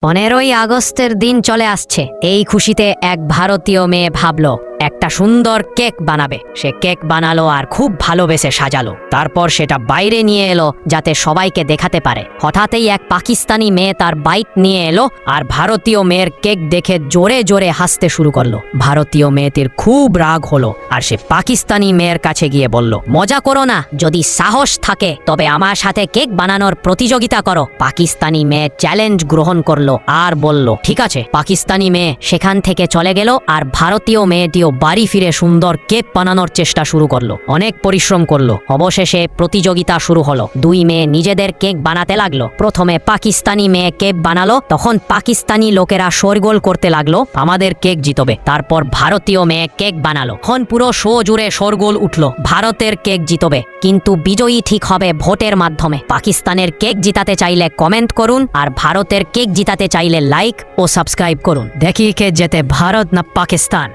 15ই আগস্টের দিন চলে আসছে। এই খুশিতে এক ভারতীয় মেয়ে ভাবলো একটা সুন্দর কেক বানাবে। সে কেক বানালো আর খুব ভালোবেসে সাজালো। তারপর সেটা বাইরে নিয়ে এলো যাতে সবাইকে দেখাতে পারে। হঠাৎই এক পাকিস্তানি মেয়ে তার বাইক নিয়ে এলো আর ভারতীয় মেয়ের কেক দেখে জোরে জোরে হাসতে শুরু করলো। ভারতীয় মেয়েটির খুব রাগ হলো আর সে পাকিস্তানি মেয়ের কাছে গিয়ে বলল, মজা করো না, যদি সাহস থাকে তবে আমার সাথে কেক বানানোর প্রতিযোগিতা করো। পাকিস্তানি মেয়ে চ্যালেঞ্জ গ্রহণ করলো আর বলল, ঠিক আছে। পাকিস্তানি মেয়ে সেখান থেকে চলে গেল আর ভারতীয় মেয়েটিও বাড়ি ফিরে সুন্দর কেক বানানোর চেষ্টা শুরু করলো। অনেক পরিশ্রম করলো। অবশেষে প্রতিযোগিতা শুরু হলো। দুই মেয়ে নিজেদের কেক বানাতে লাগলো। প্রথমে পাকিস্তানি মেয়ে কেক বানালো, তখন পাকিস্তানি লোকেরা শোরগোল করতে লাগলো আমাদের কেক জিতবে। তারপর ভারতীয় মেয়ে কেক বানালো। এখন পুরো শো জুড়ে শোরগোল উঠলো ভারতের কেক জিতবে, কিন্তু বিজয়ী ঠিক হবে ভোটের মাধ্যমে। পাকিস্তানের কেক জিতাতে চাইলে কমেন্ট করুন আর ভারতের কেক জিতাতে চাইলে লাইক ও সাবস্ক্রাইব করুন। দেখি কে জেতে, ভারত না পাকিস্তান।